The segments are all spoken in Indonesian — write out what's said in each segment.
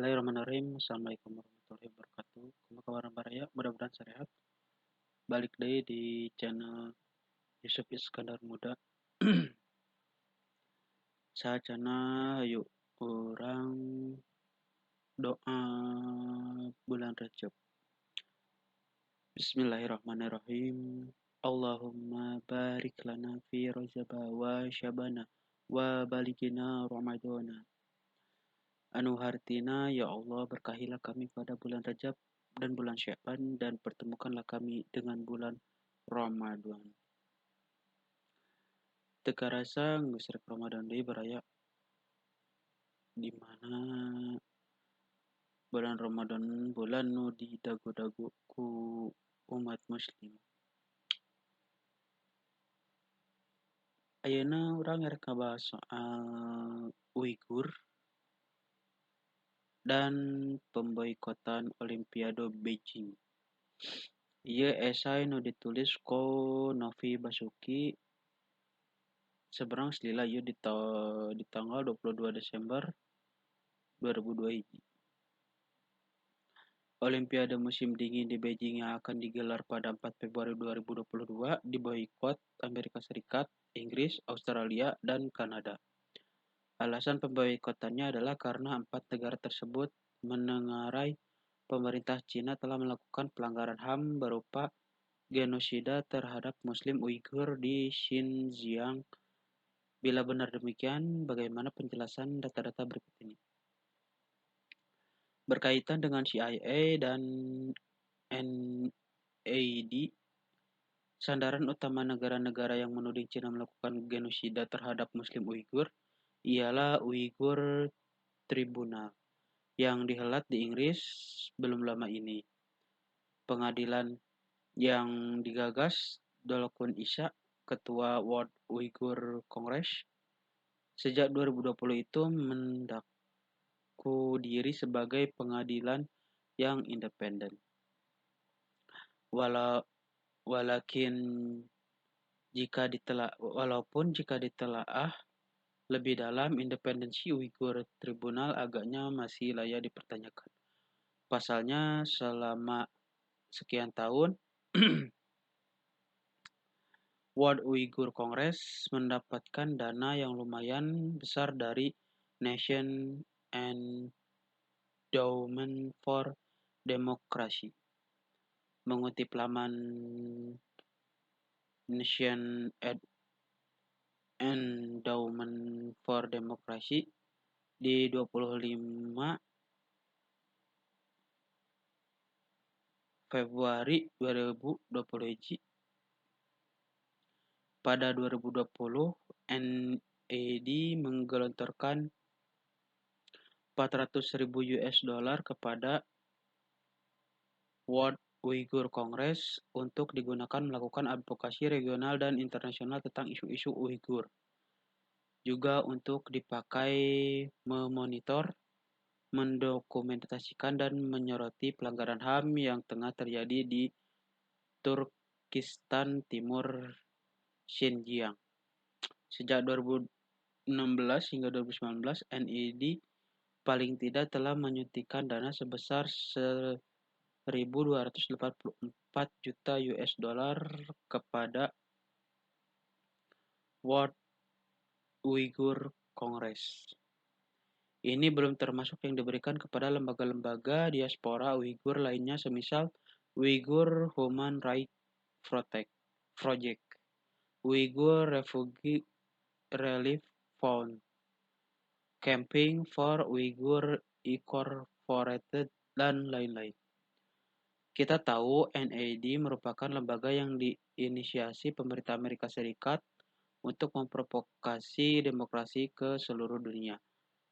Bismillahirrahmanirrahim. Assalamualaikum warahmatullahi wabarakatuh. Kumaha kabar baraya? Mudah-mudahan sehat. Balik deui di channel Yusuf Iskandar Muda. Saacana yuk urang doa bulan Rajab. Bismillahirrahmanirrahim. Allahumma barik lana fi Rajab wa Syabana wa balighna Ramadana. Anu hartina, ya Allah, berkahilah kami pada bulan Rajab dan bulan Sya'ban, dan pertemukanlah kami dengan bulan Ramadan. Teu karasa geus rek Ramadan deui baraya, di mana bulan Ramadan bulan nu didagu-dagu ku umat muslim. Ayeuna urang rek ngabahas soal Uighur dan pemboikotan Olimpiade Beijing. Ieu esai nu ditulis ku Novi Basuki seberang selila ieu di tanggal 22 Desember 2021. Olimpiade musim dingin di Beijing yang akan digelar pada 4 Februari 2022 diboikot Amerika Serikat, Inggris, Australia, dan Kanada. Alasan pemboikotannya adalah karena 4 negara tersebut menengarai pemerintah Cina telah melakukan pelanggaran HAM berupa genosida terhadap Muslim Uighur di Xinjiang. Bila benar demikian, bagaimana penjelasan data-data berikut ini? Berkaitan dengan CIA dan NAD, sandaran utama negara-negara yang menuding Cina melakukan genosida terhadap Muslim Uighur ialah Uyghur Tribunal yang dihelat di Inggris belum lama ini. Pengadilan yang digagas Dolokun Isha, Ketua World Uyghur Congress, sejak 2020 itu mendaku diri sebagai pengadilan yang independen. Walaupun jika ditelaah lebih dalam, independensi Uyghur Tribunal agaknya masih layak dipertanyakan. Pasalnya, selama sekian tahun, World Uyghur Congress mendapatkan dana yang lumayan besar dari Nation Endowment for Democracy. Mengutip laman Nation Endowment for Democracy di 25 Februari 2021. Pada 2020, NAD menggelontorkan $400.000 kepada World Uyghur Congress untuk digunakan melakukan advokasi regional dan internasional tentang isu-isu Uighur. Juga untuk dipakai memonitor, mendokumentasikan, dan menyoroti pelanggaran HAM yang tengah terjadi di Turkistan Timur Xinjiang. Sejak 2016 hingga 2019, NAD paling tidak telah menyuntikkan dana sebesar $1.284 juta kepada World Uyghur Congress. Ini belum termasuk yang diberikan kepada lembaga-lembaga diaspora Uighur lainnya semisal Uyghur Human Rights Project, Uyghur Refugee Relief Fund, Campaign for Uyghur Incorporated, dan lain-lain. Kita tahu NAD merupakan lembaga yang diinisiasi pemerintah Amerika Serikat untuk memprovokasi demokrasi ke seluruh dunia.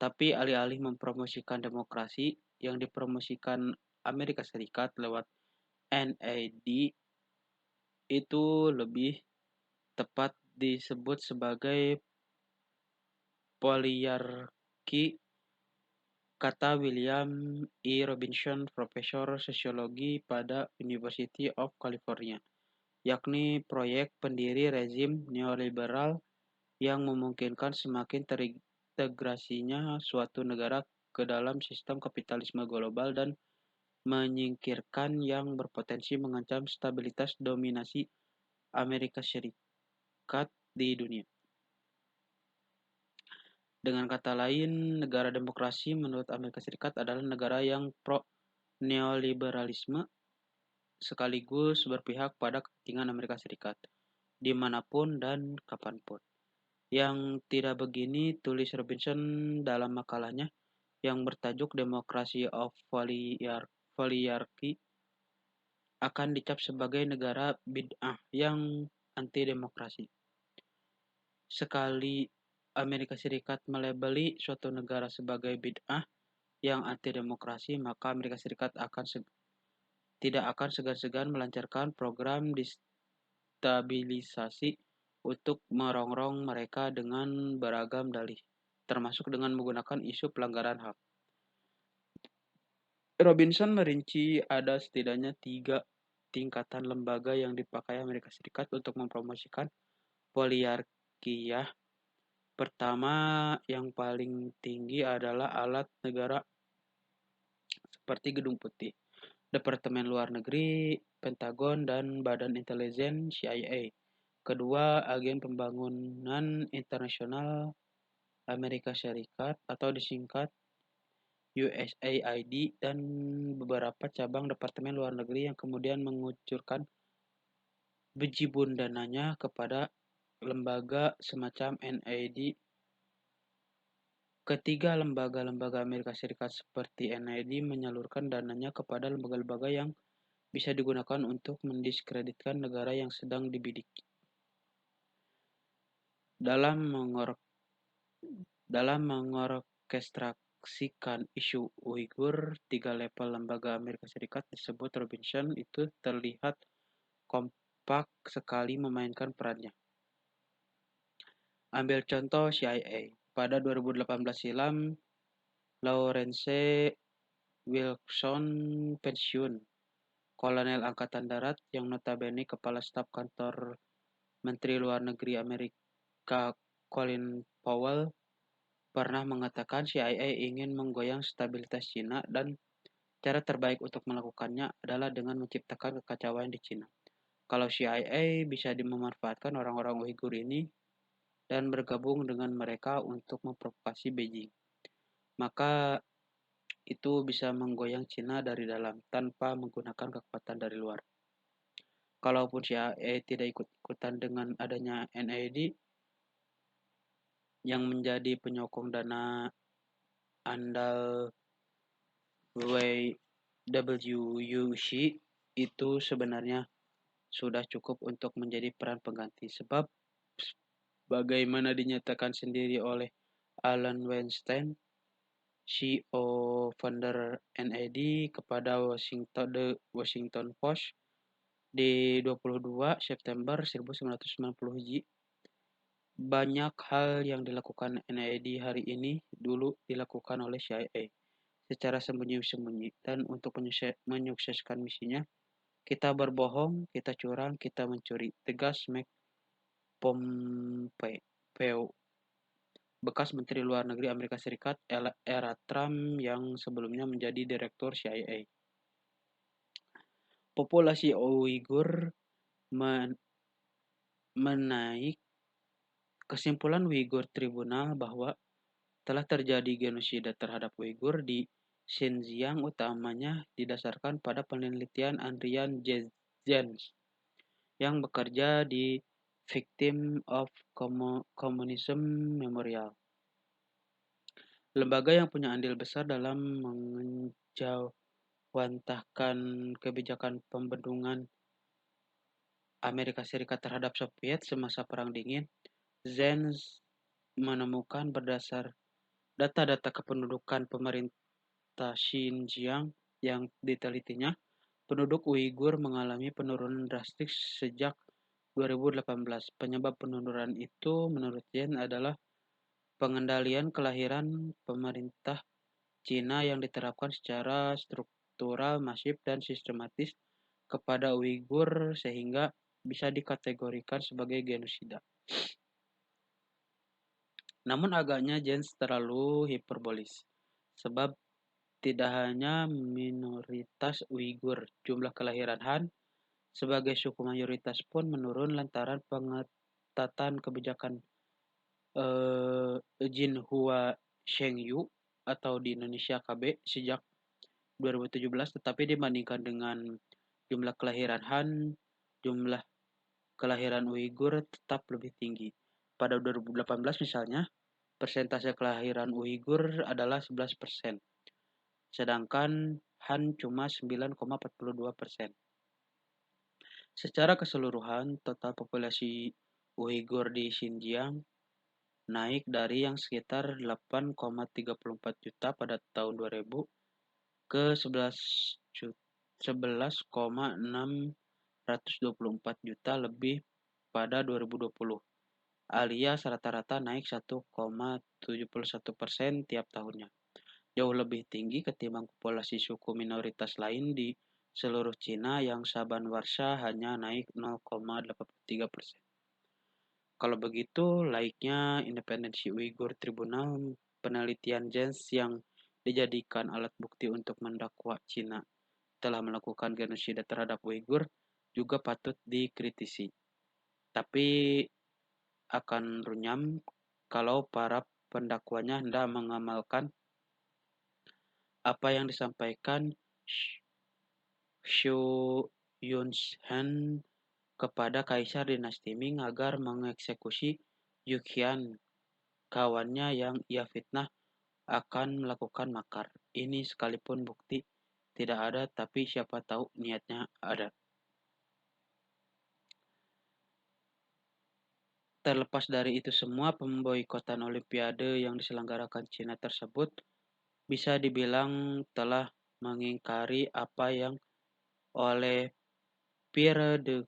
Tapi alih-alih mempromosikan demokrasi yang dipromosikan Amerika Serikat lewat NAD, itu lebih tepat disebut sebagai poliarki, kata William E. Robinson, profesor sosiologi pada University of California, yakni proyek pendiri rezim neoliberal yang memungkinkan semakin terintegrasinya suatu negara ke dalam sistem kapitalisme global dan menyingkirkan yang berpotensi mengancam stabilitas dominasi Amerika Serikat di dunia. Dengan kata lain, negara demokrasi menurut Amerika Serikat adalah negara yang pro-neoliberalisme sekaligus berpihak pada kepentingan Amerika Serikat, dimanapun dan kapanpun. Yang tidak begini tulis Robinson dalam makalahnya yang bertajuk Democracy of Oligarchy akan dicap sebagai negara bid'ah yang anti-demokrasi. Sekali Amerika Serikat melabeli suatu negara sebagai bid'ah yang anti-demokrasi, maka Amerika Serikat tidak akan segan-segan melancarkan program destabilisasi untuk merongrong mereka dengan beragam dalih, termasuk dengan menggunakan isu pelanggaran HAM. Robinson merinci ada setidaknya 3 tingkatan lembaga yang dipakai Amerika Serikat untuk mempromosikan poliarkiyah. Pertama, yang paling tinggi adalah alat negara seperti Gedung Putih, Departemen Luar Negeri, Pentagon, dan Badan Intelijen CIA. Kedua, Agen Pembangunan Internasional Amerika Serikat atau disingkat USAID dan beberapa cabang Departemen Luar Negeri yang kemudian mengucurkan bejibun dananya kepada lembaga semacam NID. Ketiga, lembaga-lembaga Amerika Serikat seperti NID menyalurkan dananya kepada lembaga-lembaga yang bisa digunakan untuk mendiskreditkan negara yang sedang dibidik. Dalam mengorkestrasikan isu Uighur, 3 level lembaga Amerika Serikat disebut Robinson itu terlihat kompak sekali memainkan perannya. Ambil contoh CIA. Pada 2018 silam, Lawrence Wilson pensiun. Kolonel Angkatan Darat yang notabene Kepala Staf Kantor Menteri Luar Negeri Amerika Colin Powell pernah mengatakan CIA ingin menggoyang stabilitas Cina dan cara terbaik untuk melakukannya adalah dengan menciptakan kekacauan di Cina. Kalau CIA bisa memanfaatkan orang-orang Uighur ini dan bergabung dengan mereka untuk memprovokasi Beijing, maka itu bisa menggoyang Cina dari dalam tanpa menggunakan kekuatan dari luar. Kalaupun CIA tidak ikut-ikutan dengan adanya NID yang menjadi penyokong dana andal WWUC, itu sebenarnya sudah cukup untuk menjadi peran pengganti. Sebab bagaimana dinyatakan sendiri oleh Alan Weinstein, CEO founder NID kepada The Washington Post di 22 September 1990, banyak hal yang dilakukan NID hari ini dulu dilakukan oleh CIA secara sembunyi-sembunyi, dan untuk menyukseskan misinya, kita berbohong, kita curang, kita mencuri, tegas Mike Pompeo, bekas Menteri Luar Negeri Amerika Serikat era Trump yang sebelumnya menjadi Direktur CIA. Populasi Uighur menaik. Kesimpulan Uyghur Tribunal bahwa telah terjadi genosida terhadap Uighur di Xinjiang utamanya didasarkan pada penelitian Adrian Jens yang bekerja di Victim of Communism Memorial, lembaga yang punya andil besar dalam mengejawantahkan kebijakan pembendungan Amerika Serikat terhadap Soviet semasa Perang Dingin. Jens menemukan berdasar data-data kependudukan pemerintah Xinjiang yang ditelitinya, penduduk Uighur mengalami penurunan drastis sejak 2018. Penyebab penurunan itu menurut Yen adalah pengendalian kelahiran pemerintah Cina yang diterapkan secara struktural, masif, dan sistematis kepada Uighur sehingga bisa dikategorikan sebagai genosida. Namun agaknya Jens terlalu hiperbolis. Sebab tidak hanya minoritas Uighur, jumlah kelahiran Han sebagai suku mayoritas pun menurun lantaran pengetatan kebijakan Jinhua Shengyu atau di Indonesia KB sejak 2017, tetapi dibandingkan dengan jumlah kelahiran Han, jumlah kelahiran Uighur tetap lebih tinggi. Pada 2018 misalnya, persentase kelahiran Uighur adalah 11%, sedangkan Han cuma 9,42%. Secara keseluruhan, total populasi Uighur di Xinjiang naik dari yang sekitar 8,34 juta pada tahun 2000 ke 11,624 juta lebih pada 2020, alias rata-rata naik 1,71% tiap tahunnya. Jauh lebih tinggi ketimbang populasi suku minoritas lain di seluruh Cina yang saban warsa hanya naik 0,83%. Kalau begitu, laiknya independensi Uighur Tribunal Penelitian Jens yang dijadikan alat bukti untuk mendakwa Cina telah melakukan genosida terhadap Uighur juga patut dikritisi. Tapi akan runyam kalau para pendakwanya hendak mengamalkan apa yang disampaikan Xu Yunshan kepada Kaisar Dinasti Ming agar mengeksekusi Yuqian, kawannya yang ia fitnah akan melakukan makar. Ini sekalipun bukti tidak ada, tapi siapa tahu niatnya ada. Terlepas dari itu semua, pemboikotan Olimpiade yang diselenggarakan Cina tersebut bisa dibilang telah mengingkari apa yang oleh Pierre de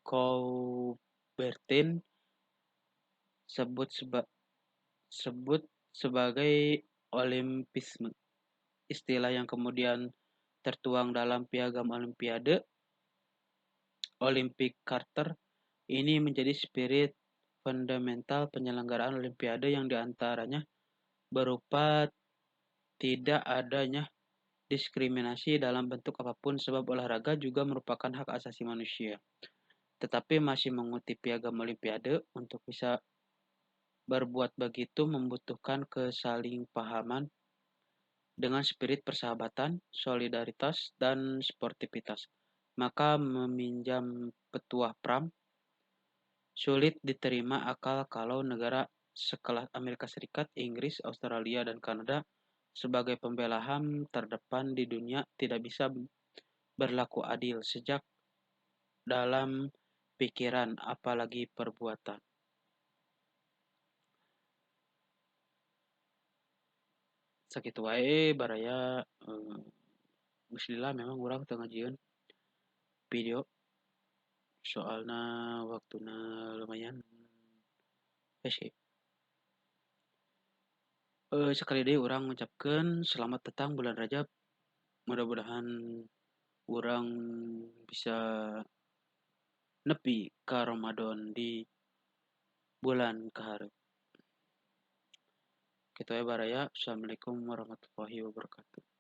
Coubertin sebut sebagai Olimpisme. Istilah yang kemudian tertuang dalam Piagam Olimpiade Olympic Charter ini menjadi spirit fundamental penyelenggaraan Olimpiade yang diantaranya berupa tidak adanya diskriminasi dalam bentuk apapun sebab olahraga juga merupakan hak asasi manusia. Tetapi masih mengutip Piagam Olimpiade untuk bisa berbuat begitu membutuhkan kesalingpahaman dengan spirit persahabatan, solidaritas, dan sportivitas. Maka meminjam petuah Pram sulit diterima akal kalau negara sekelas Amerika Serikat, Inggris, Australia, dan Kanada sebagai pembela HAM terdepan di dunia tidak bisa berlaku adil sejak dalam pikiran apalagi perbuatan. Sakitu wae baraya geus memang urang teu ngajieun video soalna waktuna lumayan hese. Sekali deui urang ngucapkeun selamat datang bulan Rajab. Mudah-mudahan urang bisa nepi ka Ramadan di bulan kaharep. Kitu wae baraya. Assalamualaikum warahmatullahi wabarakatuh.